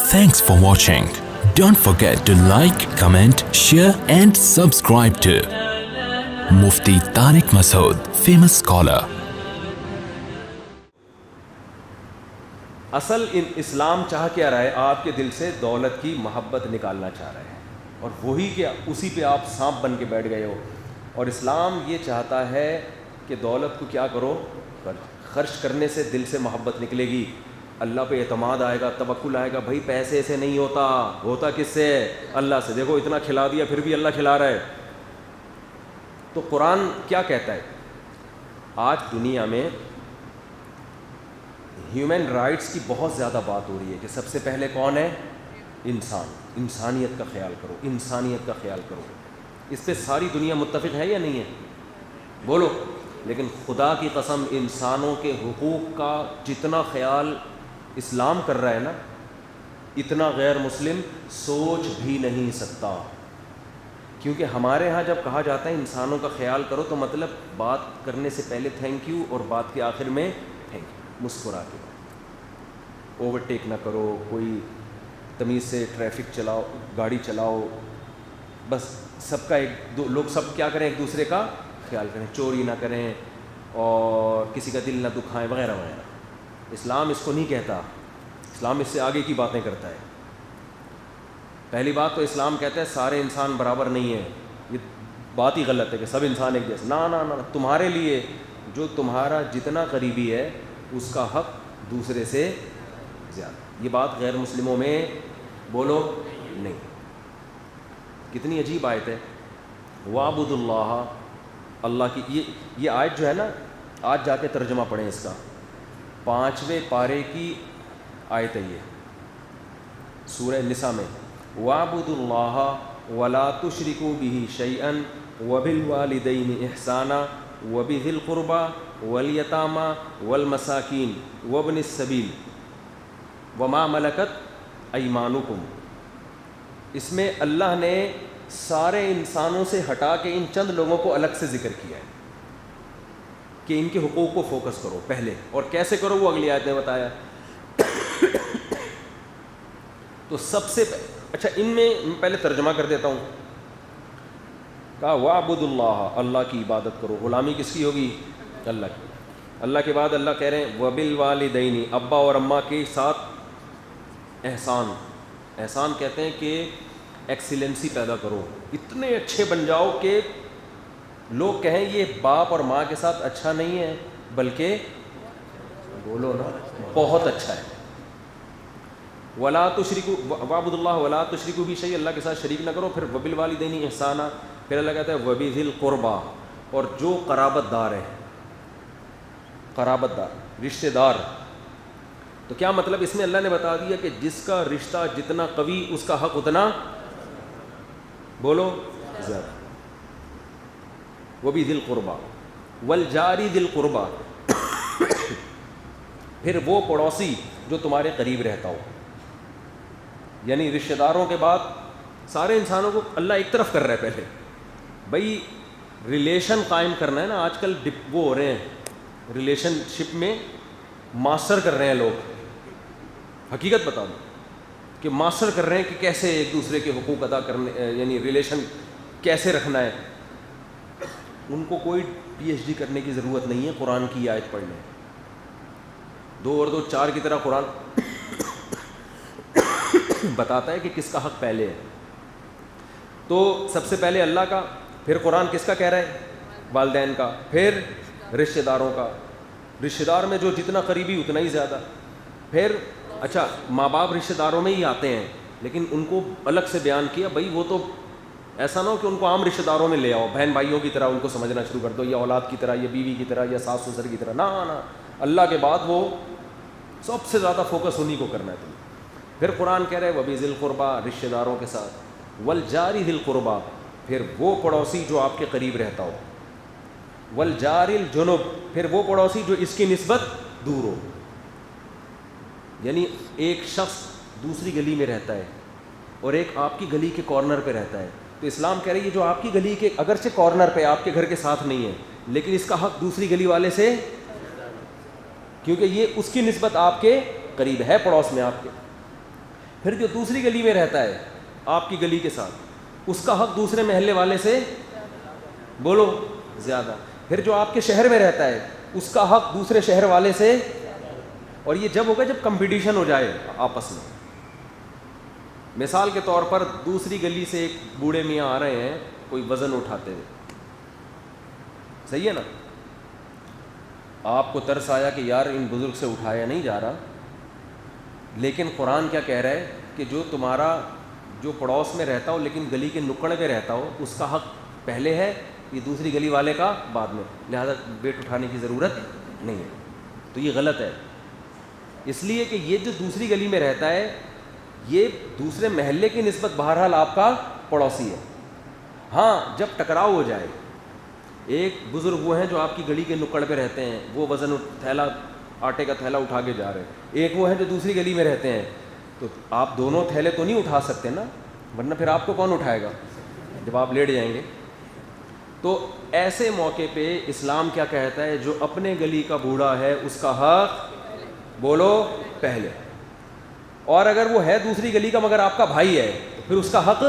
Thanks for watching. Don't forget to like, comment, share and subscribe to Mufti Tariq Masood, famous scholar. اصل اسلام چاہ کیا رہا ہے؟ آپ کے دل سے دولت کی محبت نکالنا چاہ رہے ہیں، اور وہی کہ اسی پہ آپ سانپ بن کے بیٹھ گئے ہو. اور اسلام یہ چاہتا ہے کہ دولت کو کیا کرو؟ خرچ کرنے سے دل سے محبت نکلے گی، اللہ پہ اعتماد آئے گا، توکل آئے گا. بھائی پیسے سے نہیں ہوتا کس سے؟ اللہ سے. دیکھو اتنا کھلا دیا پھر بھی اللہ کھلا رہا ہے. تو قرآن کیا کہتا ہے؟ آج دنیا میں ہیومن رائٹس کی بہت زیادہ بات ہو رہی ہے کہ سب سے پہلے کون ہے؟ انسانیت کا خیال کرو، انسانیت کا خیال کرو. اس پہ ساری دنیا متفق ہے یا نہیں ہے؟ بولو. لیکن خدا کی قسم انسانوں کے حقوق کا جتنا خیال اسلام کر رہا ہے نا، اتنا غیر مسلم سوچ بھی نہیں سکتا. کیونکہ ہمارے ہاں جب کہا جاتا ہے انسانوں کا خیال کرو تو مطلب بات کرنے سے پہلے تھینک یو اور بات کے آخر میں تھینک یو، مسکرا کے. اوورٹیک نہ کرو، کوئی تمیز سے ٹریفک چلاؤ، گاڑی چلاؤ، بس سب کا لوگ سب کیا کریں؟ ایک دوسرے کا خیال کریں، چوری نہ کریں اور کسی کا دل نہ دکھائیں وغیرہ وغیرہ. اسلام اس کو نہیں کہتا، اسلام اس سے آگے کی باتیں کرتا ہے. پہلی بات تو اسلام کہتا ہے سارے انسان برابر نہیں ہیں. یہ بات ہی غلط ہے کہ سب انسان ایک جیسے. نہ تمہارے لیے جو تمہارا جتنا قریبی ہے اس کا حق دوسرے سے زیادہ. یہ بات غیر مسلموں میں بولو نہیں. کتنی عجیب آیت ہے. وَاعْبُدُوا اللَّهَ، اللہ کی یہ آیت جو ہے نا، آج جا کے ترجمہ پڑھیں اس کا. 5ویں پارے کی آیت ہے یہ، سورہ نساء میں. وَاعْبُدُوا اللَّهَ وَلَا تُشْرِكُوا بِهِ شَيْئًا وَبِالْوَالِدَيْنِ إِحْسَانًا وَبِذِي الْقُرْبَى وَالْيَتَامَى وَالْمَسَاكِينِ وَابْنِ السَّبِيلِ وَمَا مَلَكَتْ أَيْمَانُكُمْ. اس میں اللہ نے سارے انسانوں سے ہٹا کے ان چند لوگوں کو الگ سے ذکر کیا ہے کہ ان کے حقوق کو فوکس کرو پہلے، اور کیسے کرو وہ اگلی آیت نے بتایا. تو سب سے اچھا ان میں پہلے ترجمہ کر دیتا ہوں. کہا وَاعْبُدُوا اللَّهَ، اللہ کی عبادت کرو. غلامی کس کی ہوگی؟ اللہ کی. اللہ کے بعد اللہ کہہ رہے ہیں وَبِالْوَالِدَيْنِ، ابا اور اماں کے ساتھ احسان. احسان کہتے ہیں کہ ایکسیلنسی پیدا کرو، اتنے اچھے بن جاؤ کہ لوگ کہیں یہ باپ اور ماں کے ساتھ اچھا نہیں ہے بلکہ بولو نا بہت اچھا ہے. وَلَا تُشْرِكُوا وَاعْبُدُوا اللَّهَ وَلَا تُشْرِكُوا بِهِ شَيْئًا، اللہ کے ساتھ شریک نہ کرو. پھر وَبِالْوَالِدَيْنِ إِحْسَانًا، پھر اللہ کہتا ہے وَبِذِي الْقُرْبَى، اور جو قرابت دار ہے، قرابت دار رشتہ دار. تو کیا مطلب؟ اس میں اللہ نے بتا دیا کہ جس کا رشتہ جتنا قوی اس کا حق اتنا بولو زیادہ. وَبِذِي الْقُرْبَى وَالْجَارِ ذِي الْقُرْبَى، پھر وہ پڑوسی جو تمہارے قریب رہتا ہو. یعنی رشتہ داروں کے بعد سارے انسانوں کو اللہ ایک طرف کر رہا ہے. پہلے بھائی ریلیشن قائم کرنا ہے نا. آج کل وہ ہو رہے ہیں ریلیشن شپ میں ماسٹر کر رہے ہیں لوگ. حقیقت بتا دوں کہ ماسٹر کر رہے ہیں کہ کیسے ایک دوسرے کے حقوق ادا کرنے، یعنی ریلیشن کیسے رکھنا ہے. ان کو کوئی پی ایچ ڈی کرنے کی ضرورت نہیں ہے قرآن کی آیت پڑھنے. 2 اور 2 4 کی طرح قرآن بتاتا ہے کہ کس کا حق پہلے ہے. تو سب سے پہلے اللہ کا، پھر قرآن کس کا کہہ رہا ہے؟ والدین کا، پھر رشتہ داروں کا. رشتہ دار میں جو جتنا قریبی اتنا ہی زیادہ. پھر اچھا ماں باپ رشتہ داروں میں ہی آتے ہیں لیکن ان کو الگ سے بیان کیا. بھائی وہ تو ایسا نہ ہو کہ ان کو عام رشتہ داروں میں لے آؤ، بہن بھائیوں کی طرح ان کو سمجھنا شروع کر دو، یا اولاد کی طرح، یا بیوی کی طرح، یا ساس سسر کی طرح. نہ اللہ کے بعد وہ سب سے زیادہ فوکس انہی کو کرنا ہے تمہیں. پھر قرآن کہہ رہے وَبِذِي الْقُرْبَى، رشتہ داروں کے ساتھ. وَالْجَارِ ذِي الْقُرْبَى، پھر وہ پڑوسی جو آپ کے قریب رہتا ہو. وَالْجَارِ الْجُنُبِ، پھر وہ پڑوسی جو اس کی نسبت دور ہو. یعنی ایک شخص دوسری گلی میں رہتا ہے اور ایک آپ کی گلی کے کارنر پہ رہتا ہے. تو اسلام کہہ رہی ہے جو آپ کی گلی کے اگرچہ کارنر پہ آپ کے گھر کے ساتھ نہیں ہے لیکن اس کا حق دوسری گلی والے سے، کیونکہ یہ اس کی نسبت آپ کے قریب ہے، پڑوس میں آپ کے. پھر جو دوسری گلی میں رہتا ہے آپ کی گلی کے ساتھ, اس کا حق دوسرے محلے والے سے بولو زیادہ. پھر جو آپ کے شہر میں رہتا ہے اس کا حق دوسرے شہر والے سے. اور یہ جب ہوگا جب کمپٹیشن ہو جائے آپس میں. مثال کے طور پر دوسری گلی سے ایک بوڑھے میاں آ رہے ہیں کوئی وزن اٹھاتے ہوئے, صحیح ہے نا, آپ کو ترس آیا کہ یار ان بزرگ سے اٹھایا نہیں جا رہا, لیکن قرآن کیا کہہ رہا ہے کہ جو تمہارا جو پڑوس میں رہتا ہو لیکن گلی کے نکڑ میں رہتا ہو اس کا حق پہلے ہے, یہ دوسری گلی والے کا بعد میں, لہذا ویٹ اٹھانے کی ضرورت نہیں ہے. تو یہ غلط ہے, اس لیے کہ یہ جو دوسری گلی میں رہتا ہے یہ دوسرے محلے کی نسبت بہرحال آپ کا پڑوسی ہے. ہاں جب ٹکراؤ ہو جائے, ایک بزرگ وہ ہیں جو آپ کی گلی کے نکڑ پہ رہتے ہیں, وہ وزن تھیلا آٹے کا تھیلا اٹھا کے جا رہے ہیں, ایک وہ ہیں جو دوسری گلی میں رہتے ہیں, تو آپ دونوں تھیلے تو نہیں اٹھا سکتے نا, ورنہ پھر آپ کو کون اٹھائے گا جب آپ لیٹ جائیں گے. تو ایسے موقع پہ اسلام کیا کہتا ہے, جو اپنے گلی کا بوڑھا ہے اس کا حق بولو پہلے, اور اگر وہ ہے دوسری گلی کا مگر آپ کا بھائی ہے تو پھر اس کا حق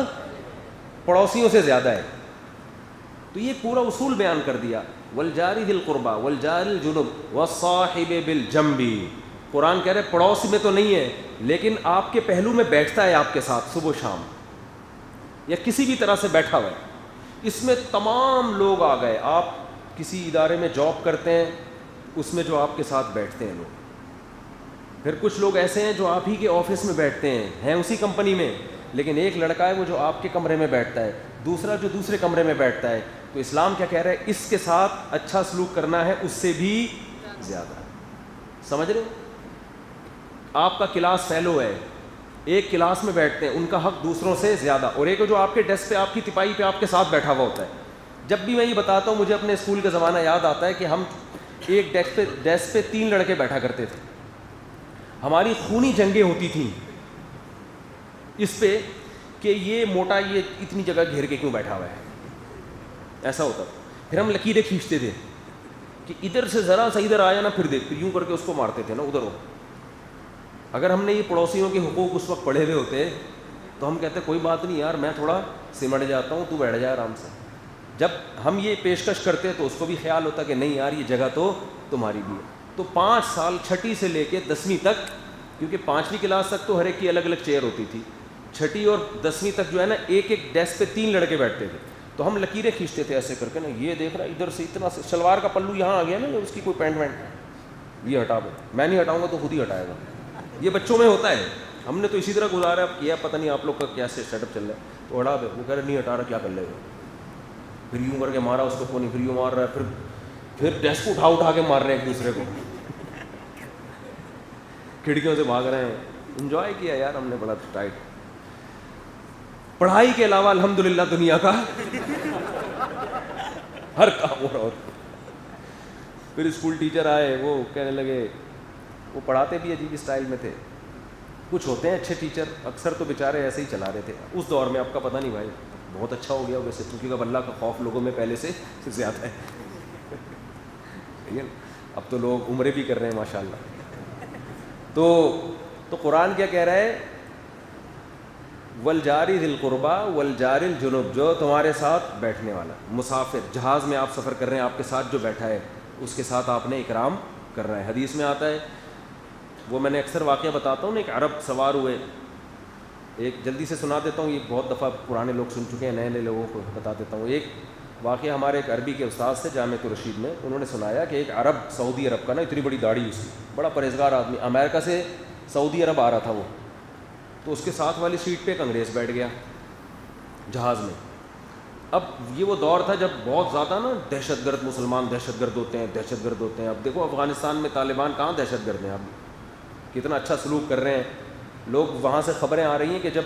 پڑوسیوں سے زیادہ ہے. تو یہ پورا اصول بیان کر دیا, والجار ذی القربى والجار الجنب والصاحب بالجنب. قرآن کہہ رہے پڑوس میں تو نہیں ہے لیکن آپ کے پہلو میں بیٹھتا ہے آپ کے ساتھ صبح و شام, یا کسی بھی طرح سے بیٹھا ہوا ہے. اس میں تمام لوگ آ گئے, آپ کسی ادارے میں جاب کرتے ہیں اس میں جو آپ کے ساتھ بیٹھتے ہیں لوگ, پھر کچھ لوگ ایسے ہیں جو آپ ہی کے آفس میں بیٹھتے ہیں اسی کمپنی میں, لیکن ایک لڑکا ہے وہ جو آپ کے کمرے میں بیٹھتا ہے, دوسرا جو دوسرے کمرے میں بیٹھتا ہے. تو اسلام کیا کہہ رہا ہے, اس کے ساتھ اچھا سلوک کرنا ہے اس سے بھی زیادہ. سمجھ رہے ہو, آپ کا کلاس فیلو ہے, ایک کلاس میں بیٹھتے ہیں, ان کا حق دوسروں سے زیادہ, اور ایک جو آپ کے ڈیسک پہ آپ کی تپائی پہ آپ کے ساتھ بیٹھا ہوا ہوتا ہے. جب بھی میں یہ بتاتا ہوں مجھے اپنے اسکول کا زمانہ یاد آتا ہے کہ ہم ایک ڈیسک پہ 3 لڑکے بیٹھا کرتے تھے. ہماری خونی جنگیں ہوتی تھیں اس پہ کہ یہ موٹا یہ اتنی جگہ گھیر کے کیوں بیٹھا ہوا ہے, ایسا ہوتا. پھر ہم لکیریں کھینچتے تھے کہ ادھر سے ذرا سا ادھر آیا نا پھر دیکھ, پھر یوں کر کے اس کو مارتے تھے نا ادھر ہو. اگر ہم نے یہ پڑوسیوں کے حقوق اس وقت پڑھے ہوئے ہوتے تو ہم کہتے کوئی بات نہیں یار میں تھوڑا سمٹ جاتا ہوں, تو بیٹھ جائے آرام سے. جب ہم یہ پیشکش کرتے تو اس کو بھی خیال ہوتا کہ نہیں یار یہ جگہ تو تمہاری بھی ہے. تو 5 سال چھٹی سے لے کے 10ویں تک, کیونکہ 5ویں کلاس تک تو ہر ایک کی الگ الگ چیئر ہوتی تھی, چھٹی اور 10ویں تک جو ہے نا ایک ایک ڈیسک پہ 3 لڑکے بیٹھتے تھے. تو ہم لکیریں کھینچتے تھے ایسے کر کے نا, یہ دیکھ رہا ادھر سے اتنا سے شلوار کا پلو یہاں آ گیا نا, اس کی کوئی پینٹ وینٹ یہ ہٹا دو, میں نہیں ہٹاؤں گا تو خود ہی ہٹائے گا. یہ بچوں میں ہوتا ہے, ہم نے تو اسی طرح گزارا کیا, پتہ نہیں آپ لوگ کا کیا سے سیٹ اپ چل رہا ہے. تو ہٹا دو, وہ کہہ رہے نہیں ہٹا رہا کیا کر لے گا, پھر یوں کر کے مارا اس کو, کون نہیں, پھر یوں مار رہا ہے, پھر ڈیسک اٹھا کے مار رہے ہیں ایک دوسرے کو, کھڑکیوں سے بھاگ رہے ہیں. انجوائے کیا یار ہم نے بڑا ٹائٹ. پڑھائی کے علاوہ الحمدللہ دنیا کا ہر کام ہو رہا ہوتا. پھر اسکول ٹیچر آئے, وہ کہنے لگے, وہ پڑھاتے بھی عجیب اسٹائل میں تھے. کچھ ہوتے ہیں اچھے ٹیچر, اکثر تو بیچارے ایسے ہی چلا رہے تھے اس دور میں. اب کا پتہ نہیں بھائی, بہت اچھا ہو گیا ویسے, کیونکہ اب اللہ کا خوف لوگوں میں پہلے سے زیادہ ہے. اب تو لوگ عمرے بھی کر رہے ہیں ماشاءاللہ. تو قرآن کیا کہہ رہا ہے, والجاری ذی القربى والجار الجنب, جو تمہارے ساتھ بیٹھنے والا مسافر, جہاز میں آپ سفر کر رہے ہیں, آپ کے ساتھ جو بیٹھا ہے اس کے ساتھ آپ نے اکرام کرنا ہے. حدیث میں آتا ہے, وہ میں نے اکثر واقعہ بتاتا ہوں, ایک عرب سوار ہوئے, ایک جلدی سے سنا دیتا ہوں, یہ بہت دفعہ پرانے لوگ سن چکے ہیں, نئے نئے لوگوں کو بتا دیتا ہوں. ایک واقعہ ہمارے ایک عربی کے استاد سے جامعۃ الرشید میں, انہوں نے سنایا کہ ایک عرب, سعودی عرب کا نا, اتنی بڑی داڑھی اس کی, بڑا پرہیزگار آدمی, امریکہ سے سعودی عرب آ رہا تھا وہ. تو اس کے ساتھ والی سیٹ پہ ایک انگریز بیٹھ گیا جہاز میں. اب یہ وہ دور تھا جب بہت زیادہ نا دہشت گرد, مسلمان دہشت گرد ہوتے ہیں. اب دیکھو افغانستان میں طالبان کہاں دہشت گرد ہیں, اب کتنا اچھا سلوک کر رہے ہیں لوگ. وہاں سے خبریں آ رہی ہیں کہ جب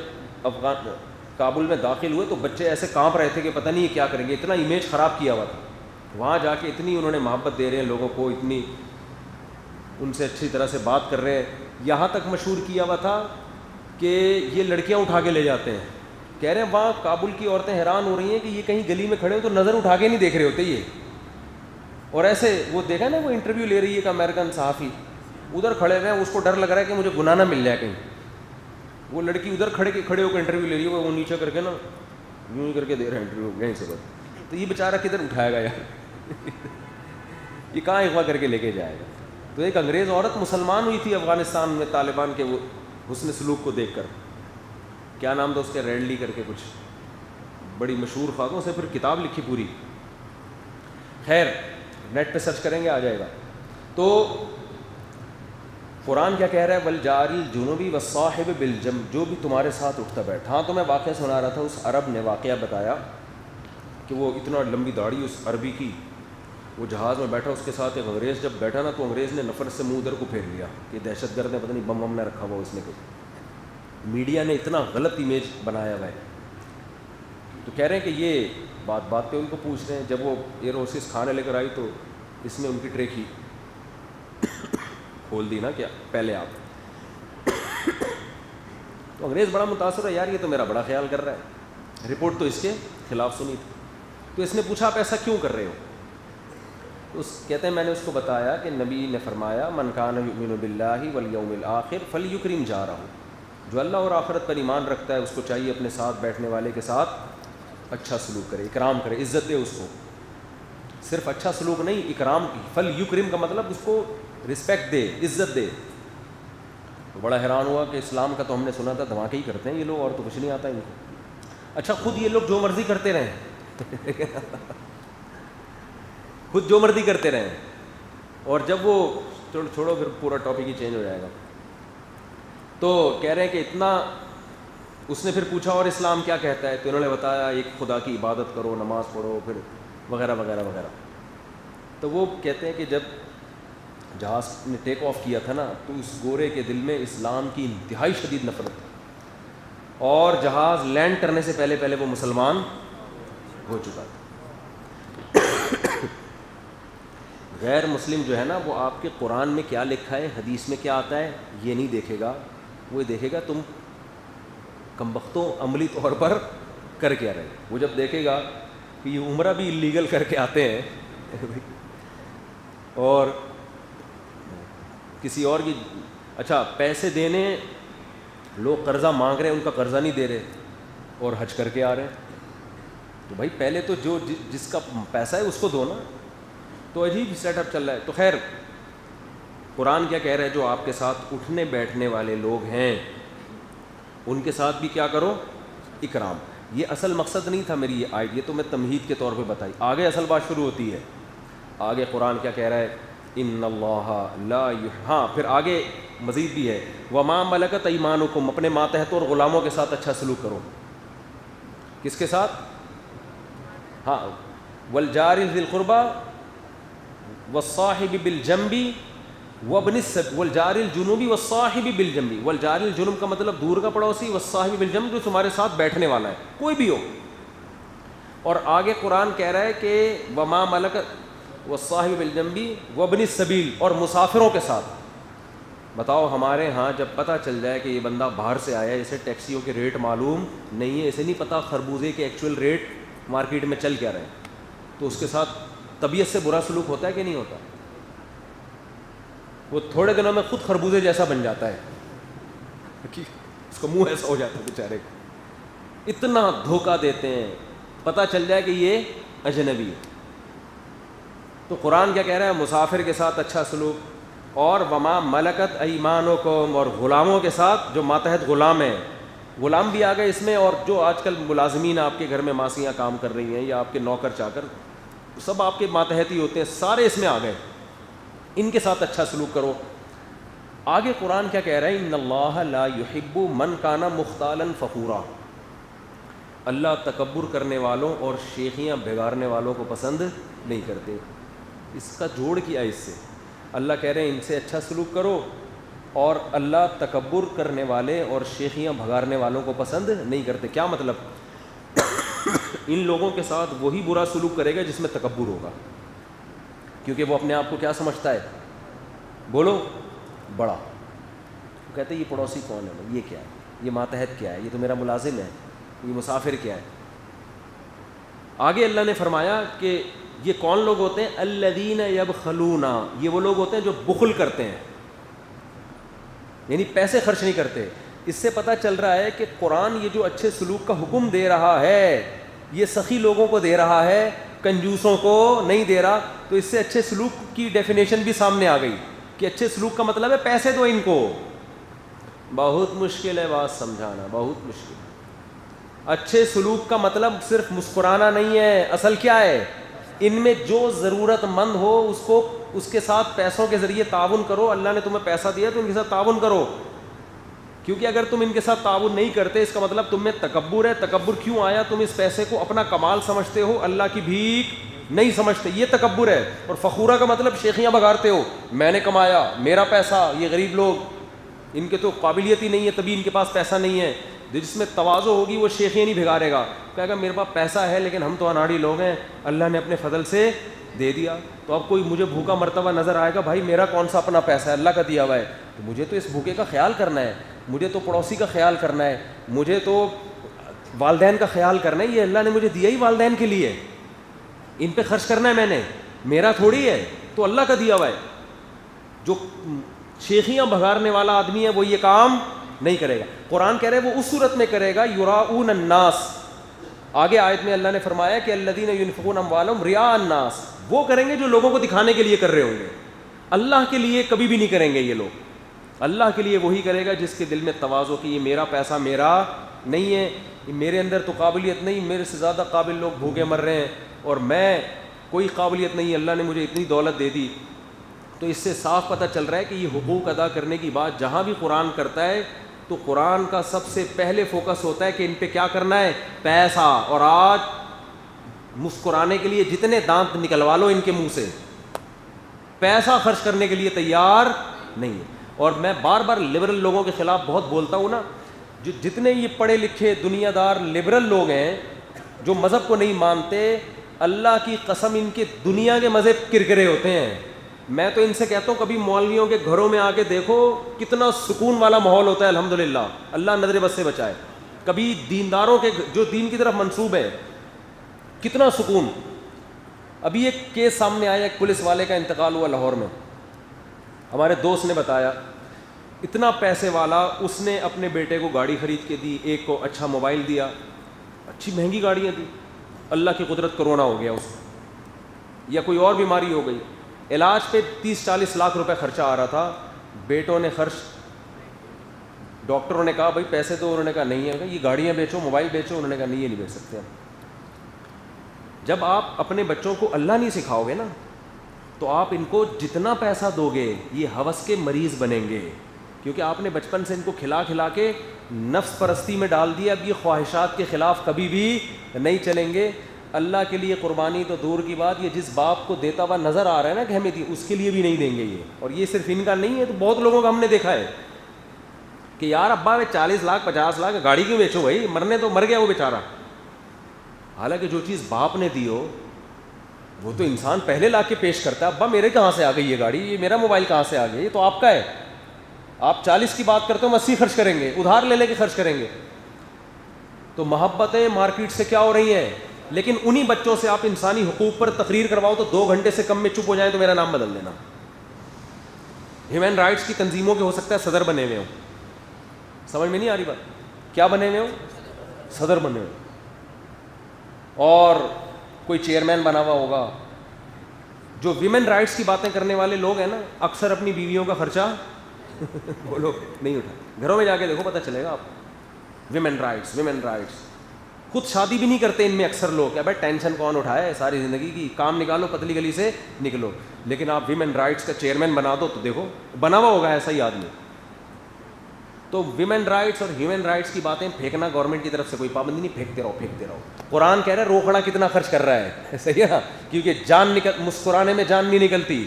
کابل میں داخل ہوئے تو بچے ایسے کانپ رہے تھے کہ پتہ نہیں کیا کریں گے, اتنا امیج خراب کیا ہوا تھا. وہاں جا کے اتنی انہوں نے محبت دے رہے ہیں لوگوں کو, اتنی ان سے اچھی طرح سے بات کر رہے ہیں. یہاں تک مشہور کیا ہوا تھا کہ یہ لڑکیاں اٹھا کے لے جاتے ہیں. کہہ رہے ہیں وہاں کابل کی عورتیں حیران ہو رہی ہیں کہ یہ کہیں گلی میں کھڑے ہو تو نظر اٹھا کے نہیں دیکھ رہے ہوتے یہ. اور ایسے وہ دیکھا نا, وہ انٹرویو لے رہی ہے ایک امریکن صحافی, ادھر کھڑے ہوئے ہیں, اس کو ڈر لگ رہا ہے کہ مجھے گناہ نہ مل جائے کہیں. وہ لڑکی ادھر کھڑے ہو کے انٹرویو لے رہی ہے, وہ نیچے کر کے نا یوں ہی کر کے دے رہے ہیں انٹرویو یہیں سے بس. تو یہ بیچارہ کدھر اٹھائے گا یار, یہ کہاں اغوا کر کے لے کے جائے گا. تو ایک انگریز عورت مسلمان ہوئی تھی افغانستان میں طالبان کے وہ حسن سلوک کو دیکھ کر, کیا نام تھا اس کے, ریڈلی کر کے کچھ, بڑی مشہور خاتون, سے پھر کتاب لکھی پوری. خیر نیٹ پہ سرچ کریں گے آ جائے گا. تو قرآن کیا کہہ رہا ہے, والجار الجنوبی والصاحب بالجنب, جو بھی تمہارے ساتھ اٹھتا بیٹھا. ہاں تو میں واقعہ سنا رہا تھا, اس عرب نے واقعہ بتایا کہ وہ اتنا لمبی داڑھی اس عربی کی, وہ جہاز میں بیٹھا, اس کے ساتھ ایک انگریز جب بیٹھا نا, تو انگریز نے نفرت سے منہ ادھر کو پھیر لیا کہ دہشت گرد نے پتہ نہیں بم وم نہ رکھا ہوا اس نے. میڈیا نے اتنا غلط امیج بنایا ہوا ہے. تو کہہ رہے ہیں کہ یہ بات پہ ان کو پوچھ رہے ہیں, جب وہ ایئر ہاسٹس کھانے لے کر آئی تو اس نے ان کی ٹرے کی کھول دی نا, کیا پہلے آپ. تو انگریز بڑا متاثر ہے, یار یہ تو میرا بڑا خیال کر رہا ہے, رپورٹ تو اس کے خلاف سنی تھی. تو اس نے پوچھا آپ ایسا کیوں کر رہے ہو؟ تو کہتے ہیں میں نے اس کو بتایا کہ نبی نے فرمایا من کان یؤمن باللہ والیوم الآخر فلیکرم جارہ, جو اللہ اور آخرت پر ایمان رکھتا ہے اس کو چاہیے اپنے ساتھ بیٹھنے والے کے ساتھ اچھا سلوک کرے, اکرام کرے, عزت دے اس کو. صرف اچھا سلوک نہیں, اکرام. فلیکرم کا مطلب اس کو رسپیکٹ دے, عزت دے. تو بڑا حیران ہوا کہ اسلام کا تو ہم نے سنا تھا دھماکے ہی کرتے ہیں یہ لوگ, اور تو کچھ نہیں آتا ان کو. اچھا خود یہ لوگ جو مرضی کرتے رہیں خود جو مرضی کرتے رہیں, اور جب وہ چھوڑو پھر پورا ٹاپک ہی چینج ہو جائے گا. تو کہہ رہے ہیں کہ اتنا, اس نے پھر پوچھا اور اسلام کیا کہتا ہے, تو انہوں نے بتایا ایک خدا کی عبادت کرو, نماز پڑھو, پھر وغیرہ وغیرہ وغیرہ. تو وہ کہتے ہیں کہ جب جہاز نے ٹیک آف کیا تھا نا, تو اس گورے کے دل میں اسلام کی انتہائی شدید نفرت تھی, اور جہاز لینڈ کرنے سے پہلے وہ مسلمان ہو چکا تھا. غیر مسلم جو ہے نا, وہ آپ کے قرآن میں کیا لکھا ہے, حدیث میں کیا آتا ہے, یہ نہیں دیکھے گا. وہ دیکھے گا تم کمبختوں عملی طور پر کر کے آ رہے. وہ جب دیکھے گا کہ یہ عمرہ بھی اللیگل کر کے آتے ہیں اور کسی اور کی, اچھا پیسے دینے, لوگ قرضہ مانگ رہے ہیں, ان کا قرضہ نہیں دے رہے, اور حج کر کے آ رہے ہیں. تو بھائی پہلے تو جو جس کا پیسہ ہے اس کو دو نا. تو عجیب سیٹ اپ چل رہا ہے. تو خیر قرآن کیا کہہ رہا ہے, جو آپ کے ساتھ اٹھنے بیٹھنے والے لوگ ہیں ان کے ساتھ بھی کیا کرو, اکرام. یہ اصل مقصد نہیں تھا میری یہ آیت, یہ تو میں تمہید کے طور پہ بتائی. آگے اصل بات شروع ہوتی ہے. آگے قرآن کیا کہہ رہا ہے, ان اللہ لا ہاں پھر آگے مزید بھی ہے, وما ملکت ایمانکم, اپنے ماتحت اور غلاموں کے ساتھ اچھا سلوک کرو. کس کے ساتھ؟ ہاں, والجار ذی القربى والصاحب بالجنب وابن السبیل والجار الجنوب والصاحب بالجنب. والجار الجنوب کا مطلب دور کا پڑوسی, والصاحب بالجنب جو تمہارے ساتھ بیٹھنے والا ہے, کوئی بھی ہو. اور آگے قرآن کہہ رہا ہے کہ وما ملکت والصاحب بالجنب وابن السبیل, اور مسافروں کے ساتھ. بتاؤ ہمارے ہاں جب پتہ چل جائے کہ یہ بندہ باہر سے آیا ہے, اسے ٹیکسیوں کے ریٹ معلوم نہیں ہے, اسے نہیں پتہ خربوزے کے ایکچوئل ریٹ مارکیٹ میں چل کیا رہے ہیں, تو اس کے ساتھ طبیعت سے برا سلوک ہوتا ہے کہ نہیں ہوتا؟ وہ تھوڑے دنوں میں خود خربوزے جیسا بن جاتا ہے, اس کا منہ ایسا ہو جاتا ہے بیچارے کو. اتنا دھوکہ دیتے ہیں, پتہ چل جائے کہ یہ اجنبی ہے. تو قرآن کیا کہہ رہا ہے, مسافر کے ساتھ اچھا سلوک, اور وما ملکت ایمانکم, اور غلاموں کے ساتھ جو ماتحت غلام ہیں. غلام بھی آ گئے اس میں, اور جو آج کل ملازمین آپ کے گھر میں ماسیاں کام کر رہی ہیں, یا آپ کے نوکر چاکر, سب آپ کے ماتحت ہی ہوتے ہیں, سارے اس میں آ گئے. ان کے ساتھ اچھا سلوک کرو. آگے قرآن کیا کہہ رہا ہے, ان اللہ لا یحب من کان مختالا فخورا, اللہ تکبر کرنے والوں اور شیخیاں بگاڑنے والوں کو پسند نہیں کرتے. اس کا جوڑ کیا اس سے, اللہ کہہ رہے ہیں ان سے اچھا سلوک کرو, اور اللہ تکبر کرنے والے اور شیخیاں بھگاڑنے والوں کو پسند نہیں کرتے. کیا مطلب؟ ان لوگوں کے ساتھ وہی برا سلوک کرے گا جس میں تکبر ہوگا, کیونکہ وہ اپنے آپ کو کیا سمجھتا ہے, بولو, بڑا. کہتے ہیں یہ پڑوسی کون ہے, یہ کیا ہے, یہ ماتحت کیا ہے, یہ تو میرا ملازم ہے, یہ مسافر کیا ہے. آگے اللہ نے فرمایا کہ یہ کون لوگ ہوتے ہیں, الذین یبخلون, یہ وہ لوگ ہوتے ہیں جو بخل کرتے ہیں, یعنی پیسے خرچ نہیں کرتے. اس سے پتہ چل رہا ہے کہ قرآن یہ جو اچھے سلوک کا حکم دے رہا ہے یہ سخی لوگوں کو دے رہا ہے, کنجوسوں کو نہیں دے رہا. تو اس سے اچھے سلوک کی ڈیفینیشن بھی سامنے آ گئی کہ اچھے سلوک کا مطلب ہے پیسے دو ان کو. بہت مشکل ہے بات سمجھانا, بہت مشکل. اچھے سلوک کا مطلب صرف مسکرانا نہیں ہے, اصل کیا ہے, ان میں جو ضرورت مند ہو اس کو اس کے ساتھ پیسوں کے ذریعے تعاون کرو. اللہ نے تمہیں پیسہ دیا تو ان کے ساتھ تعاون کرو, کیونکہ اگر تم ان کے ساتھ تعاون نہیں کرتے اس کا مطلب تم میں تکبر ہے. تکبر کیوں آیا؟ تم اس پیسے کو اپنا کمال سمجھتے ہو, اللہ کی بھیک نہیں سمجھتے, یہ تکبر ہے. اور فخورہ کا مطلب شیخیاں بگاڑتے ہو, میں نے کمایا, میرا پیسہ, یہ غریب لوگ ان کے تو قابلیت ہی نہیں ہے تبھی ان کے پاس پیسہ نہیں ہے. جس میں تواضع ہوگی وہ شیخیاں نہیں بھگارے گا, کہے گا میرے پاس پیسہ ہے لیکن ہم تو اناڑی لوگ ہیں, اللہ نے اپنے فضل سے دے دیا. تو اب کوئی مجھے بھوکا مرتبہ نظر آئے گا, بھائی میرا کون سا اپنا پیسہ ہے, اللہ کا دیا ہوا ہے, تو مجھے تو اس بھوکے کا خیال کرنا ہے, مجھے تو پڑوسی کا خیال کرنا ہے, مجھے تو والدین کا خیال کرنا ہے. یہ اللہ نے مجھے دیا ہی والدین کے لیے, ان پہ خرچ کرنا ہے میں نے, میرا تھوڑی ہے, تو اللہ کا دیا ہوا ہے. جو شیخیاں بھگارنے والا آدمی ہے وہ یہ کام نہیں کرے گا. قرآن کہہ رہے وہ اس صورت میں کرے گا یراؤن الناس. آگے آیت میں اللہ نے فرمایا کہ الذین ينفقون اموالهم رئاء الناس, وہ کریں گے جو لوگوں کو دکھانے کے لیے کر رہے ہوں گے, اللہ کے لیے کبھی بھی نہیں کریں گے یہ لوگ. اللہ کے لیے وہی کرے گا جس کے دل میں تواضع کہ یہ میرا پیسہ میرا نہیں ہے, میرے اندر تو قابلیت نہیں, میرے سے زیادہ قابل لوگ بھوکے مر رہے ہیں اور میں کوئی قابلیت نہیں, اللہ نے مجھے اتنی دولت دے دی. تو اس سے صاف پتہ چل رہا ہے کہ یہ حقوق ادا کرنے کی بات جہاں بھی قرآن کرتا ہے تو قرآن کا سب سے پہلے فوکس ہوتا ہے کہ ان پہ کیا کرنا ہے, پیسہ. اور آج مسکرانے کے لیے جتنے دانت نکلوا لو ان کے منہ سے, پیسہ خرچ کرنے کے لیے تیار نہیں ہے. اور میں بار بار لبرل لوگوں کے خلاف بہت بولتا ہوں نا, جو جتنے یہ پڑھے لکھے دنیا دار لبرل لوگ ہیں جو مذہب کو نہیں مانتے, اللہ کی قسم ان کے دنیا کے مذہب کرکرے ہوتے ہیں. میں تو ان سے کہتا ہوں کبھی مولویوں کے گھروں میں آ کے دیکھو کتنا سکون والا ماحول ہوتا ہے, الحمدللہ, اللہ نظر بد سے بچائے. کبھی دینداروں کے جو دین کی طرف منسوب ہے کتنا سکون. ابھی ایک کیس سامنے آیا, ایک پولیس والے کا انتقال ہوا لاہور میں, ہمارے دوست نے بتایا, اتنا پیسے والا, اس نے اپنے بیٹے کو گاڑی خرید کے دی, ایک کو اچھا موبائل دیا, اچھی مہنگی گاڑیاں دی. اللہ کی قدرت کرونا ہو گیا اس کو, یا کوئی اور بیماری ہو گئی, علاج پہ 30-40 لاکھ روپے خرچہ آ رہا تھا. بیٹوں نے خرچ, ڈاکٹروں نے کہا بھائی پیسے تو, انہوں نے کہا نہیں ہے, یہ گاڑیاں بیچو, موبائل بیچو, انہوں نے کہا نہیں یہ نہیں بیچ سکتے. جب آپ اپنے بچوں کو اللہ نہیں سکھاؤ گے نا تو آپ ان کو جتنا پیسہ دو گے یہ ہوس کے مریض بنیں گے, کیونکہ آپ نے بچپن سے ان کو کھلا کھلا کے نفس پرستی میں ڈال دیا. اب یہ خواہشات کے خلاف کبھی بھی نہیں چلیں گے. اللہ کے لیے قربانی تو دور کی بات, یہ جس باپ کو دیتا ہوا نظر آ رہا ہے نا کہ ہمیں دی, اس کے لیے بھی نہیں دیں گے یہ. اور یہ صرف ان کا نہیں ہے, تو بہت لوگوں کا ہم نے دیکھا ہے کہ یار ابا 40 لاکھ 50 لاکھ گاڑی کیوں بیچو بھائی, مرنے تو مر گیا وہ بیچارہ. حالانکہ جو چیز باپ نے دی ہو وہ تو انسان پہلے لا کے پیش کرتا ہے, ابا میرے کہاں سے آ گئی یہ گاڑی, یہ میرا موبائل کہاں سے آ گئی, یہ تو آپ کا ہے. آپ 40 کی بات کرتے ہو, 80 خرچ کریں گے, ادھار لے لے کے خرچ کریں گے. تو محبتیں مارکیٹ سے کیا ہو رہی ہیں, لیکن انہی بچوں سے آپ انسانی حقوق پر تقریر کرواؤ تو 2 گھنٹے سے کم میں چپ ہو جائیں تو میرا نام بدل دینا. ہیومن رائٹس کی تنظیموں کے ہو سکتا ہے صدر بنے ہوئے ہوں, سمجھ میں نہیں آ رہی بات, کیا بنے ہوئے ہوں, صدر بنے ہوئے, اور کوئی چیئرمین بنا ہوا ہوگا. جو ویمن رائٹس کی باتیں کرنے والے لوگ ہیں نا, اکثر اپنی بیویوں کا خرچہ بولو نہیں اٹھا. گھروں میں جا کے دیکھو پتہ چلے گا آپ. ویمن رائٹس, ویمن رائٹس, خود شادی بھی نہیں کرتے ان میں اکثر لوگ, کیا بھائی ٹینشن کون اٹھائے ساری زندگی کی, کام نکالو, پتلی گلی سے نکلو. لیکن آپ ویمن رائٹس کا چیئرمین بنا دو تو دیکھو بنا ہوا ہوگا ایسا ہی آدمی. تو ویمن رائٹس اور ہیومن رائٹس کی باتیں پھینکنا گورنمنٹ کی طرف سے کوئی پابندی نہیں, پھینکتے رہو پھینکتے رہو. قرآن کہہ رہا ہے روکڑا کتنا خرچ کر رہا ہے, صحیح ہے نا, کیونکہ جان مسکرانے میں جان نہیں نکلتی.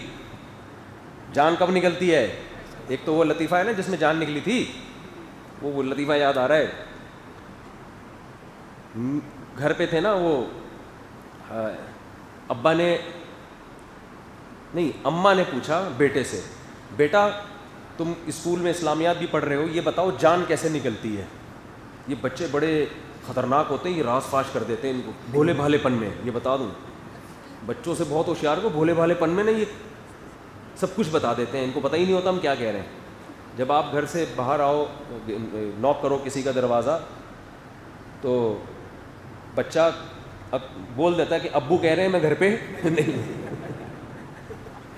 جان کب نکلتی ہے, ایک تو وہ لطیفہ ہے نا جس میں جان نکلی تھی, وہ لطیفہ یاد آ رہا ہے. گھر پہ تھے نا, وہ ابا نے نہیں اماں نے پوچھا بیٹے سے, بیٹا تم اسکول میں اسلامیات بھی پڑھ رہے ہو, یہ بتاؤ جان کیسے نکلتی ہے. یہ بچے بڑے خطرناک ہوتے ہیں, یہ راز فاش کر دیتے ہیں ان کو بھولے بھالے پن میں. یہ بتا دوں بچوں سے بہت ہوشیار کو, بھولے بھالے پن میں نا یہ سب کچھ بتا دیتے ہیں, ان کو پتہ ہی نہیں ہوتا ہم کیا کہہ رہے ہیں. جب آپ گھر سے باہر آؤ, نوک کرو کسی کا دروازہ, تو بچہ اب بول دیتا ہے کہ ابو کہہ رہے ہیں میں گھر پہ نہیں.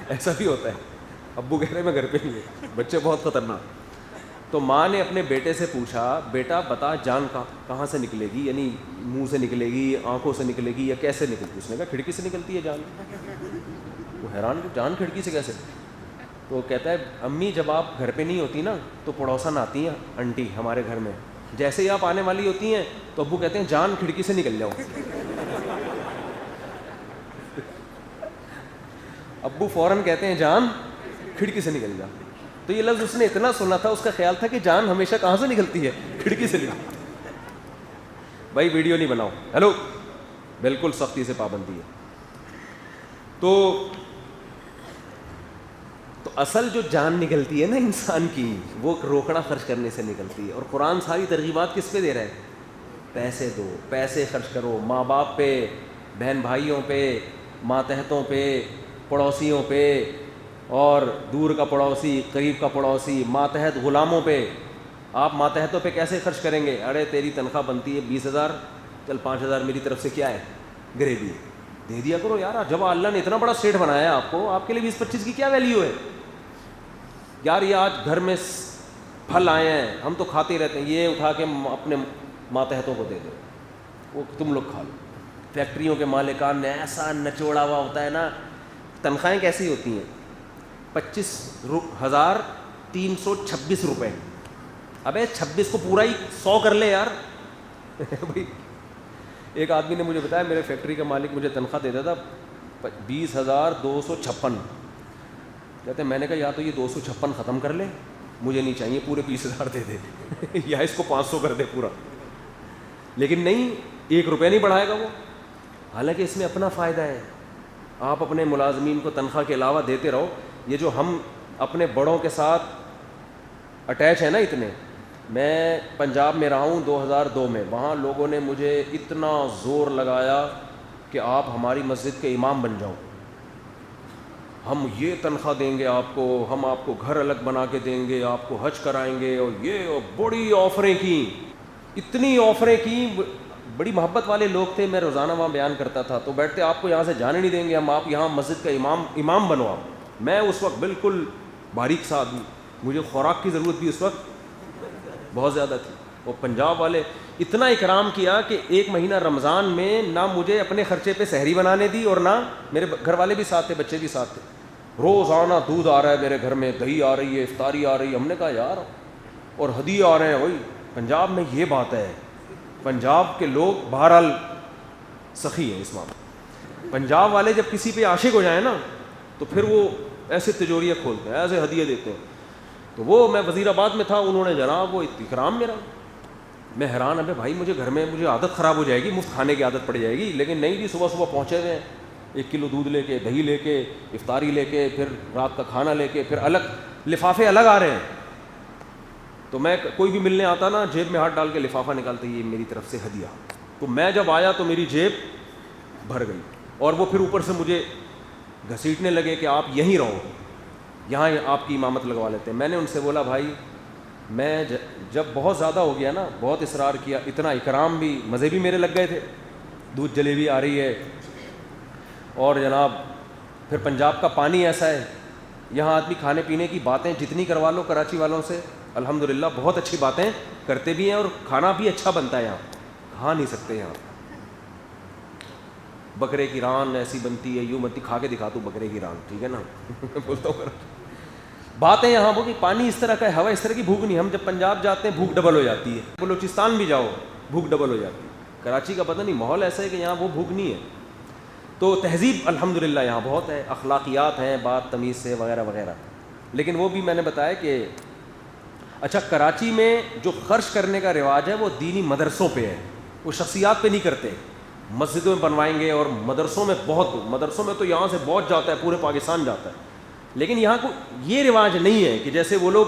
ایسا بھی ہوتا ہے, ابو کہہ رہے ہیں میں گھر پہ نہیں ہوں. بچے بہت خطرناک. تو ماں نے اپنے بیٹے سے پوچھا, بیٹا بتا جان کہاں سے نکلے گی, یعنی منہ سے نکلے گی, آنکھوں سے نکلے گی, یا کیسے نکلے گی؟ اس نے کہا کھڑکی سے نکلتی ہے جان. وہ حیران کہ جان کھڑکی سے کیسے؟ تو وہ کہتا ہے امی جب آپ گھر پہ نہیں ہوتی نا تو پڑوسن آتی ہیں آنٹی ہمارے گھر میں, جیسے ہی آپ آنے والی ہوتی ہیں تو ابو کہتے ہیں جان کھڑکی سے نکل جاؤ. ابو فوراً کہتے ہیں جان کھڑکی سے نکل جا. تو یہ لفظ اس نے اتنا سنا تھا, اس کا خیال تھا کہ جان ہمیشہ کہاں سے نکلتی ہے, کھڑکی سے نکلتی. بھائی ویڈیو نہیں بناؤ, ہیلو, بالکل سختی سے پابندی ہے. تو اصل جو جان نکلتی ہے نا انسان کی, وہ روکڑا خرچ کرنے سے نکلتی ہے. اور قرآن ساری ترغیبات کس پہ دے رہا ہے؟ پیسے دو, پیسے خرچ کرو, ماں باپ پہ, بہن بھائیوں پہ, ماتحتوں پہ, پڑوسیوں پہ, اور دور کا پڑوسی, قریب کا پڑوسی, ماتحت غلاموں پہ. آپ ماتحتوں پہ کیسے خرچ کریں گے؟ ارے تیری تنخواہ بنتی ہے 20,000, چل 5,000 میری طرف سے کیا ہے گریوی دے دیا کرو یار. جب اللہ نے اتنا بڑا اسٹیٹ بنایا ہے آپ کو, آپ کے لیے 20-25 کی کیا ویلیو ہے یار؟ یہ آج گھر میں پھل آئے ہیں, ہم تو کھاتے ہی رہتے ہیں, یہ اٹھا کے اپنے ماتحتوں کو دے دو, وہ تم لوگ کھا لو. فیکٹریوں کے مالکان نے ایسا نچوڑا ہوا ہوتا ہے نا. تنخواہیں کیسی ہوتی ہیں؟ 25,326 روپے. ابے 26 کو پورا ہی 100 کر لے یار. بھائی ایک آدمی نے مجھے بتایا, میرے فیکٹری کا مالک مجھے تنخواہ دیتا تھا 20,256. کہتے ہیں میں نے کہا یا تو یہ 256 ختم کر لے, مجھے نہیں چاہیے, پورے 20,000 دے دے, یا اس کو 500 کر دے پورا. لیکن نہیں, 1 روپیہ نہیں بڑھائے گا وہ. حالانکہ اس میں اپنا فائدہ ہے. آپ اپنے ملازمین کو تنخواہ کے علاوہ دیتے رہو. یہ جو ہم اپنے بڑوں کے ساتھ اٹیچ ہیں نا اتنے, میں پنجاب میں رہا ہوں 2002 میں, وہاں لوگوں نے مجھے اتنا زور لگایا کہ آپ ہماری مسجد کے امام بن جاؤ, ہم یہ تنخواہ دیں گے آپ کو, ہم آپ کو گھر الگ بنا کے دیں گے, آپ کو حج کرائیں گے, اور یہ بڑی آفریں کی, اتنی آفریں کی. بڑی محبت والے لوگ تھے, میں روزانہ وہاں بیان کرتا تھا. تو بیٹھتے آپ کو یہاں سے جانے نہیں دیں گے, ہم آپ یہاں مسجد کا امام بنو آپ. میں اس وقت بالکل باریک سا آدمی, مجھے خوراک کی ضرورت بھی اس وقت بہت زیادہ تھی. وہ پنجاب والے اتنا اکرام کیا کہ 1 مہینہ رمضان میں نہ مجھے اپنے خرچے پہ سحری بنانے دی, اور نہ میرے گھر والے بھی ساتھ تھے, بچے بھی ساتھ تھے. روزانہ دودھ آ رہا ہے میرے گھر میں, دہی آ رہی ہے, افطاری آ رہی ہے. ہم نے کہا یار, اور ہدیے آ رہے ہیں. وہی پنجاب میں یہ بات ہے, پنجاب کے لوگ بہرحال سخی ہیں اس معاملے. پنجاب والے جب کسی پہ عاشق ہو جائیں نا تو پھر وہ ایسے تجوریاں کھولتے ہیں, ایسے ہدیے دیتے ہیں. تو وہ میں وزیر آباد میں تھا, انہوں نے جناب وہ اکرام میرا, میں حیران. ابے بھائی مجھے گھر میں مجھے عادت خراب ہو جائے گی, مفت کھانے کی عادت پڑ جائے گی. لیکن نہیں جی, صبح صبح پہنچے ہوئے ہیں, 1 کلو دودھ لے کے, دہی لے کے, افطاری لے کے, پھر رات کا کھانا لے کے, پھر الگ لفافے الگ آ رہے ہیں. تو میں کوئی بھی ملنے آتا نا, جیب میں ہاتھ ڈال کے لفافہ نکالتے, یہ میری طرف سے ہدیہ. تو میں جب آیا تو میری جیب بھر گئی, اور وہ پھر اوپر سے مجھے گھسیٹنے لگے کہ آپ یہیں رہو, یہاں آپ کی امامت لگوا لیتے ہیں. میں نے ان سے بولا بھائی میں جب بہت زیادہ ہو گیا نا, بہت اصرار کیا, اتنا اکرام بھی, مزے بھی میرے لگ گئے تھے, دودھ جلیبی آ رہی ہے, اور جناب پھر پنجاب کا پانی ایسا ہے, یہاں آدمی کھانے پینے کی باتیں جتنی کروا لو کراچی والوں سے, الحمدللہ بہت اچھی باتیں کرتے بھی ہیں, اور کھانا بھی اچھا بنتا ہے. یہاں کھا نہیں سکتے, یہاں بکرے کی ران ایسی بنتی ہے, یوں بنتی, کھا کے دکھا تو بکرے کی ران, ٹھیک ہے نا. بولتا ہوں باتیں یہاں وہ کہ پانی اس طرح کا ہے, ہوا اس طرح کی بھوک نہیں. ہم جب پنجاب جاتے ہیں بھوک ڈبل ہو جاتی ہے, بلوچستان بھی جاؤ بھوک ڈبل ہو جاتی ہے. کراچی کا پتہ نہیں ماحول ایسا ہے کہ یہاں وہ بھوک نہیں ہے. تو تہذیب الحمدللہ یہاں بہت ہے, اخلاقیات ہیں, بات تمیز سے وغیرہ وغیرہ. لیکن وہ بھی میں نے بتایا کہ اچھا کراچی میں جو خرچ کرنے کا رواج ہے وہ دینی مدرسوں پہ ہے, وہ شخصیات پہ نہیں کرتے. مسجدوں میں بنوائیں گے, اور مدرسوں میں مدرسوں میں تو یہاں سے بہت جاتا ہے, پورے پاکستان جاتا ہے. لیکن یہاں کو یہ رواج نہیں ہے کہ جیسے وہ لوگ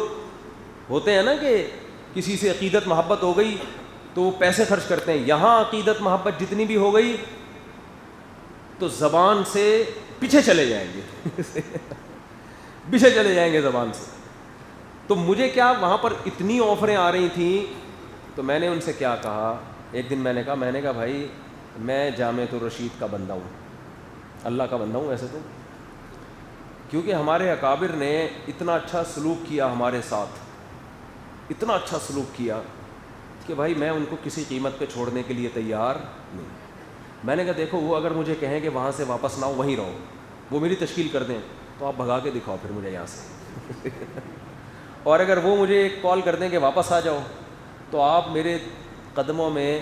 ہوتے ہیں نا کہ کسی سے عقیدت محبت ہو گئی تو وہ پیسے خرچ کرتے ہیں. یہاں عقیدت محبت جتنی بھی ہو گئی تو زبان سے پیچھے چلے جائیں گے پیچھے چلے جائیں گے زبان سے. تو مجھے کیا وہاں پر اتنی آفریں آ رہی تھیں, تو میں نے ان سے کیا کہا, ایک دن میں نے کہا بھائی میں جامعۃ الرشید کا بندہ ہوں, اللہ کا بندہ ہوں ایسے تو, کیونکہ ہمارے اکابر نے اتنا اچھا سلوک کیا ہمارے ساتھ, اتنا اچھا سلوک کیا کہ بھائی میں ان کو کسی قیمت پہ چھوڑنے کے لیے تیار نہیں. میں نے کہا دیکھو وہ اگر مجھے کہیں کہ وہاں سے واپس نہ آؤ وہیں رہو, وہ میری تشکیل کر دیں, تو آپ بھگا کے دکھاؤ پھر مجھے یہاں سے اور اگر وہ مجھے ایک کال کر دیں کہ واپس آ جاؤ, تو آپ میرے قدموں میں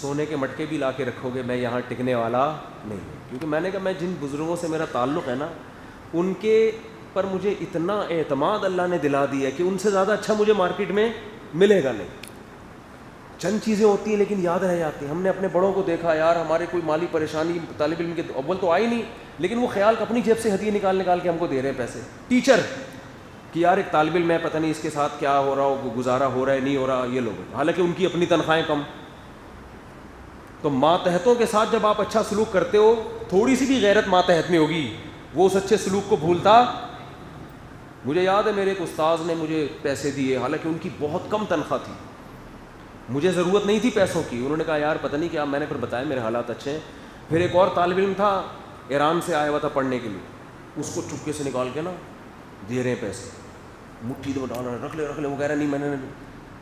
سونے کے مٹکے بھی لا کے رکھو گے, میں یہاں ٹکنے والا نہیں ہوں. کیونکہ میں نے کہا میں جن بزرگوں سے میرا تعلق ہے نا, ان کے پر مجھے اتنا اعتماد اللہ نے دلا دیا کہ ان سے زیادہ اچھا مجھے مارکیٹ میں ملے گا نہیں. چند چیزیں ہوتی ہیں لیکن یاد رہ جاتی ہیں. ہم نے اپنے بڑوں کو دیکھا, یار ہمارے کوئی مالی پریشانی طالب علم کے اول تو آئی نہیں, لیکن وہ خیال اپنی جیب سے ہدیے نکال کے ہم کو دے رہے ہیں پیسے. ٹیچر کہ یار ایک طالب علم ہے, پتہ نہیں اس کے ساتھ کیا ہو رہا ہو, گزارا ہو رہا ہے نہیں ہو رہا, یہ لوگ, حالانکہ ان کی اپنی تنخواہیں کم. تو ماتحتوں کے ساتھ جب آپ اچھا سلوک کرتے ہو, تھوڑی سی بھی غیرت ماتحت میں ہوگی, وہ اس اچھے سلوک کو بھولتا. مجھے یاد ہے میرے ایک استاذ نے مجھے پیسے دیے, حالانکہ ان کی بہت کم تنخواہ تھی, مجھے ضرورت نہیں تھی پیسوں کی. انہوں نے کہا یار پتہ نہیں کیا, میں نے پھر بتایا میرے حالات اچھے ہیں. پھر ایک اور طالب علم تھا, ایران سے آیا ہوا تھا پڑھنے کے لیے, اس کو چپکے سے نکال کے نا دے رہے ہیں پیسے, مٹھی تو ڈال رہے ہیں, رکھ لے. وہ کہہ رہے نہیں, میں نے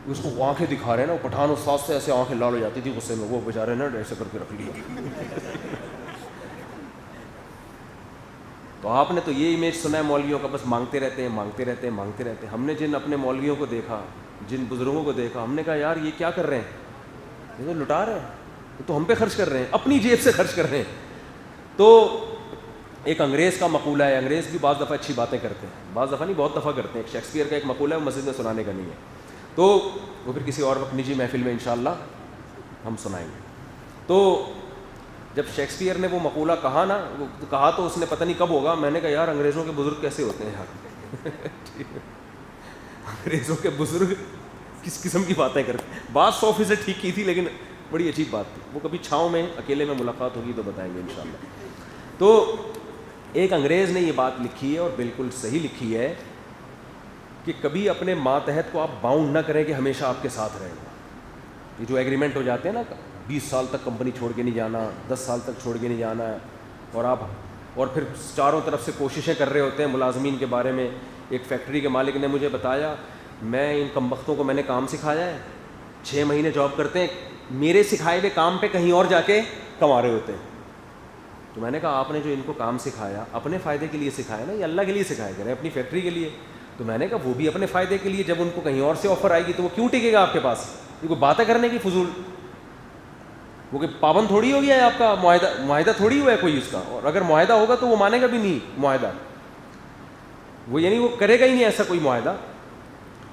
اس کو آنکھیں دکھا رہے ہیں نا, وہ پٹھان استاذ سے ایسے آنکھیں لال ہو جاتی تھی غصے میں, وہ بیچارے نا ایسے کر کے رکھ لیا. تو آپ نے تو یہ امیج سنا ہے مولویوں کا, بس مانگتے رہتے ہیں. ہم نے جن اپنے مولویوں کو دیکھا, جن بزرگوں کو دیکھا, ہم نے کہا یار یہ کیا کر رہے ہیں, یہ تو لٹا رہے ہیں, یہ تو ہم پہ خرچ کر رہے ہیں, اپنی جیب سے خرچ کر رہے ہیں. تو ایک انگریز کا مقولہ ہے, انگریز بھی بعض دفعہ اچھی باتیں کرتے ہیں, بعض دفعہ نہیں بہت دفعہ کرتے ہیں. ایک شیکسپیئر کا ایک مقولہ ہے, وہ مسجد میں سنانے کا نہیں ہے, تو وہ پھر کسی اور وقت نجی محفل میں انشاءاللہ ہم سنائیں گے. تو جب شیکسپیئر نے وہ مقولہ کہا نا, وہ کہا تو اس نے پتہ نہیں کب ہوگا, میں نے کہا یار انگریزوں کے بزرگ کیسے ہوتے ہیں یار انگریزوں کے بزرگ کس قسم کی باتیں کرتے ہیں. بات 100% ٹھیک کی تھی, لیکن بڑی عجیب بات تھی. وہ کبھی چھاؤں میں اکیلے میں ملاقات ہوگی تو بتائیں گے انشاءاللہ. تو ایک انگریز نے یہ بات لکھی ہے, اور بالکل صحیح لکھی ہے, کہ کبھی اپنے ماتحت کو آپ باؤنڈ نہ کریں کہ ہمیشہ آپ کے ساتھ رہے گا. یہ جو ایگریمنٹ ہو جاتے ہیں نا, 20 سال تک کمپنی چھوڑ کے نہیں جانا, 10 سال تک چھوڑ کے نہیں جانا ہے, اور پھر چاروں طرف سے کوششیں کر رہے ہوتے ہیں ملازمین کے بارے میں. ایک فیکٹری کے مالک نے مجھے بتایا, میں ان کمبختوں کو میں نے کام سکھایا ہے, 6 مہینے جاب کرتے ہیں, میرے سکھائے ہوئے کام پہ کہیں اور جا کے کما رہے ہوتے ہیں. تو میں نے کہا آپ نے جو ان کو کام سکھایا اپنے فائدے کے لیے سکھایا نا, یہ اللہ کے لیے سکھایا کریں, اپنی فیکٹری کے لیے. تو میں نے کہا وہ بھی اپنے فائدے کے لیے, جب ان کو کہیں اور سے آفر آئے گی تو وہ کیوں ٹکے گا آپ کے پاس, یہ کوئی باتیں کرنے کی فضول, وہ کہ پابند تھوڑی ہو گیا ہے آپ کا, معاہدہ تھوڑی ہوا ہے کوئی اس کا, اور اگر معاہدہ ہوگا تو وہ مانے گا بھی نہیں معاہدہ, وہ یعنی وہ کرے گا ہی نہیں ایسا کوئی معاہدہ.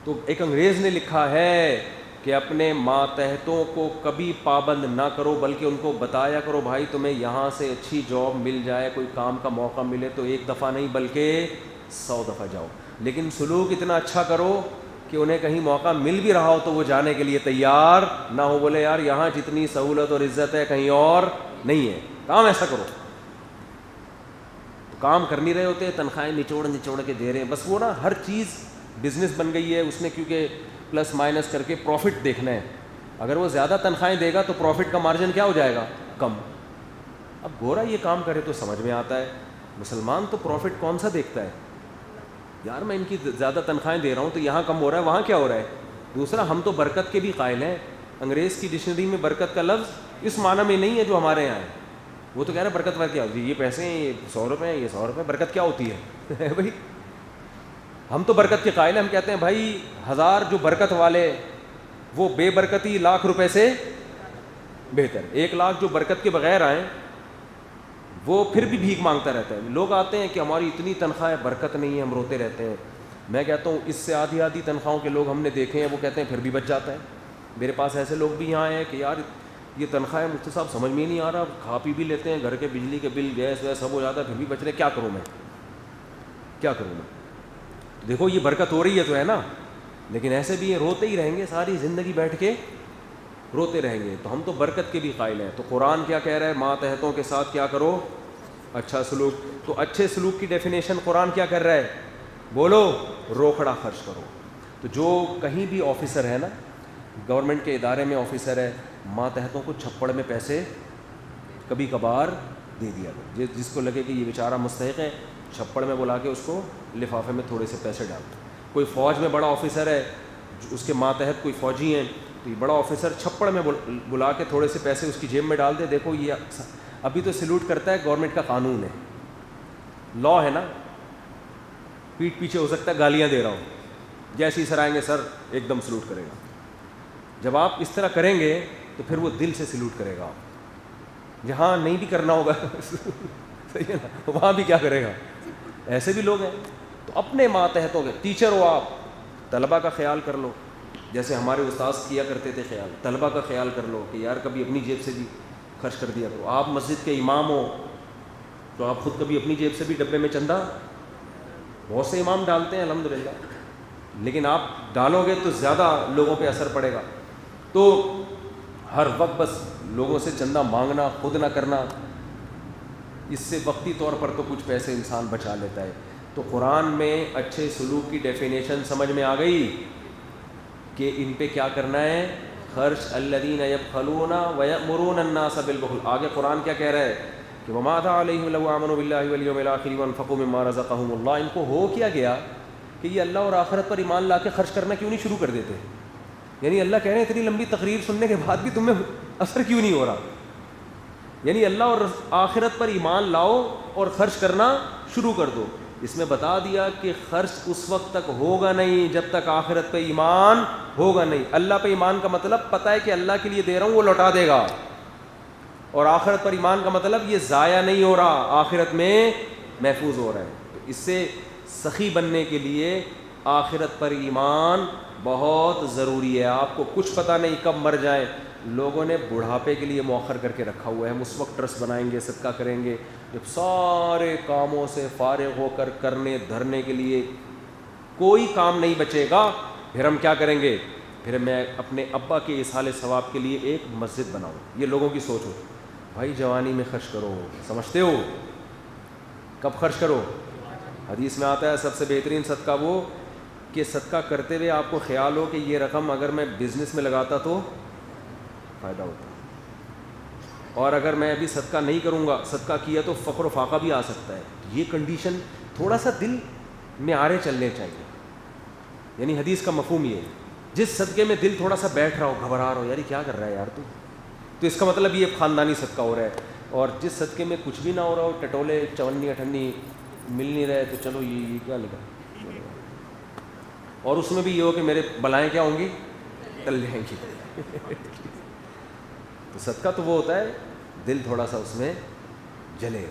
تو ایک انگریز نے لکھا ہے کہ اپنے ماتحتوں کو کبھی پابند نہ کرو, بلکہ ان کو بتایا کرو بھائی تمہیں یہاں سے اچھی جاب مل جائے, کوئی کام کا موقع ملے تو 1 دفعہ نہیں بلکہ 100 دفعہ جاؤ, لیکن سلوک اتنا اچھا کرو کہ انہیں کہیں موقع مل بھی رہا ہو تو وہ جانے کے لیے تیار نہ ہو, بولے یار یہاں جتنی سہولت اور عزت ہے کہیں اور نہیں ہے, کام ایسا کرو. تو کام کر نہیں رہے ہوتے, تنخواہیں نچوڑ کے دے رہے ہیں, بس وہ نا ہر چیز بزنس بن گئی ہے اس نے, کیونکہ پلس مائنس کر کے پروفٹ دیکھنا ہے. اگر وہ زیادہ تنخواہیں دے گا تو پروفٹ کا مارجن کیا ہو جائے گا, کم. اب گورا یہ کام کرے تو سمجھ میں آتا ہے, مسلمان تو پروفٹ کون سا دیکھتا ہے, یار میں ان کی زیادہ تنخواہیں دے رہا ہوں تو یہاں کم ہو رہا ہے, وہاں کیا ہو رہا ہے. دوسرا ہم تو برکت کے بھی قائل ہیں, انگریز کی ڈکشنری میں برکت کا لفظ اس معنی میں نہیں ہے جو ہمارے یہاں ہے. وہ تو کہہ رہے ہیں برکت کیا ہوتی ہے, یہ پیسے ہیں, یہ 100 روپے ہیں, یہ 100 روپے, برکت کیا ہوتی ہے بھائی. ہم تو برکت کے قائل ہیں, ہم کہتے ہیں بھائی 1000 جو برکت والے وہ بے برکتی 1,00,000 روپے سے بہتر. 1,00,000 جو برکت کے بغیر آئیں وہ پھر بھی بھیک مانگتا رہتا ہے. لوگ آتے ہیں کہ ہماری اتنی تنخواہ ہے, برکت نہیں ہے, ہم روتے رہتے ہیں. میں کہتا ہوں اس سے آدھی تنخواہوں کے لوگ ہم نے دیکھے ہیں, وہ کہتے ہیں پھر بھی بچ جاتا ہے. میرے پاس ایسے لوگ بھی یہاں ہیں کہ یار یہ تنخواہ مفتی صاحب سمجھ میں ہی نہیں آ رہا, کھا پی بھی لیتے ہیں, گھر کے بجلی کے بل گیس ویس سب ہو جاتا ہے, پھر بھی بچ رہے, کیا کروں میں. دیکھو یہ برکت ہو رہی ہے تو ہے نا, لیکن ایسے بھی یہ روتے ہی رہیں گے, ساری زندگی بیٹھ کے روتے رہیں گے. تو ہم تو برکت کے بھی قائل ہیں. تو قرآن کیا کہہ رہا ہے, ماتحتوں کے ساتھ کیا کرو, اچھا سلوک. تو اچھے سلوک کی ڈیفینیشن قرآن کیا کر رہا ہے, بولو روکڑا خرچ کرو. تو جو کہیں بھی آفیسر ہے نا, گورنمنٹ کے ادارے میں آفیسر ہے, ماتحتوں کو چھپڑ میں پیسے کبھی کبھار دے دیا کرو. جس کو لگے کہ یہ بیچارہ مستحق ہے, چھپڑ میں بلا کے اس کو لفافے میں تھوڑے سے پیسے ڈال دو. کوئی فوج میں بڑا آفیسر ہے, اس کے ماتحت کوئی فوجی ہیں, تو یہ بڑا آفیسر چھپڑ میں بلا کے تھوڑے سے پیسے اس کی جیب میں ڈال دے. دیکھو یہ ابھی تو سلوٹ کرتا ہے, گورنمنٹ کا قانون ہے, لا ہے نا, پیٹھ پیچھے ہو سکتا ہے گالیاں دے رہا ہوں, جیسے ہی سر آئیں گے سر ایک دم سلوٹ کرے گا. جب آپ اس طرح کریں گے تو پھر وہ دل سے سلوٹ کرے گا. جہاں نہیں بھی کرنا ہوگا صحیح ہے نا, وہاں بھی کیا کرے گا. ایسے بھی لوگ ہیں. تو اپنے ماتحتوں کے, ٹیچر ہو آپ, طلبہ کا خیال کر لو, جیسے ہمارے استاذ کیا کرتے تھے خیال. طلبہ کا خیال کر لو کہ یار کبھی اپنی جیب سے بھی خرچ کر دیا کرو. آپ مسجد کے امام ہو تو آپ خود کبھی اپنی جیب سے بھی ڈبے میں چندہ, بہت سے امام ڈالتے ہیں الحمدللہ, لیکن آپ ڈالو گے تو زیادہ لوگوں پہ اثر پڑے گا. تو ہر وقت بس لوگوں سے چندہ مانگنا, خود نہ کرنا, اس سے وقتی طور پر تو کچھ پیسے انسان بچا لیتا ہے. تو قرآن میں اچھے سلوک کی ڈیفینیشن سمجھ میں آ گئی کہ ان پہ کیا کرنا ہے, خرچ. الذین یبخلون ویأمرون الناس بالبخل. آگے قرآن کیا کہہ رہا ہے کہ وما ذا علیہم لو آمنوا باللہ والیوم الآخر وانفقوا مما رزقہم اللہ. ان کو ہو کیا گیا کہ یہ اللہ اور آخرت پر ایمان لا کے خرچ کرنا کیوں نہیں شروع کر دیتے. یعنی اللہ کہہ رہے ہیں اتنی لمبی تقریر سننے کے بعد بھی تمہیں اثر کیوں نہیں ہو رہا. یعنی اللہ اور آخرت پر ایمان لاؤ اور خرچ کرنا شروع کر دو. اس میں بتا دیا کہ خرچ اس وقت تک ہوگا نہیں جب تک آخرت پہ ایمان ہوگا نہیں. اللہ پہ ایمان کا مطلب پتہ ہے کہ اللہ کے لیے دے رہا ہوں, وہ لوٹا دے گا. اور آخرت پر ایمان کا مطلب یہ ضائع نہیں ہو رہا, آخرت میں محفوظ ہو رہا ہے. تو اس سے سخی بننے کے لیے آخرت پر ایمان بہت ضروری ہے. آپ کو کچھ پتہ نہیں کب مر جائیں. لوگوں نے بڑھاپے کے لیے مؤخر کر کے رکھا ہوا ہے. ہم اس وقت ٹرسٹ بنائیں گے, صدقہ کریں گے جب سارے کاموں سے فارغ ہو کر کرنے دھرنے کے لیے کوئی کام نہیں بچے گا, پھر ہم کیا کریں گے, پھر میں اپنے ابا کے ایصال ثواب کے لیے ایک مسجد بناؤں. یہ لوگوں کی سوچ ہو. بھائی جوانی میں خرچ کرو, سمجھتے ہو کب خرچ کرو. حدیث میں آتا ہے سب سے بہترین صدقہ وہ کہ صدقہ کرتے ہوئے آپ کو خیال ہو کہ یہ رقم اگر میں بزنس میں لگاتا تو فائدہ ہوتا, اور اگر میں ابھی صدقہ نہیں کروں گا, صدقہ کیا تو فقر و فاقہ بھی آ سکتا ہے. یہ کنڈیشن تھوڑا سا دل میں آرے چلنے چاہیے. یعنی حدیث کا مفہوم یہ ہے, جس صدقے میں دل تھوڑا سا بیٹھ رہا ہو, گھبرا رہا ہو, یار کیا کر رہا ہے یار تو اس کا مطلب یہ خاندانی صدقہ ہو رہا ہے. اور جس صدقے میں کچھ بھی نہ ہو رہا ہو, ٹٹولے چونی اٹھنی مل نہیں رہے, تو چلو یہ کیا لگا. اور اس میں بھی یہ ہو کہ میرے بلائیں کیا ہوں گی, ٹل جائیں گی. تو صدقہ تو وہ ہوتا ہے دل تھوڑا سا اس میں جلے.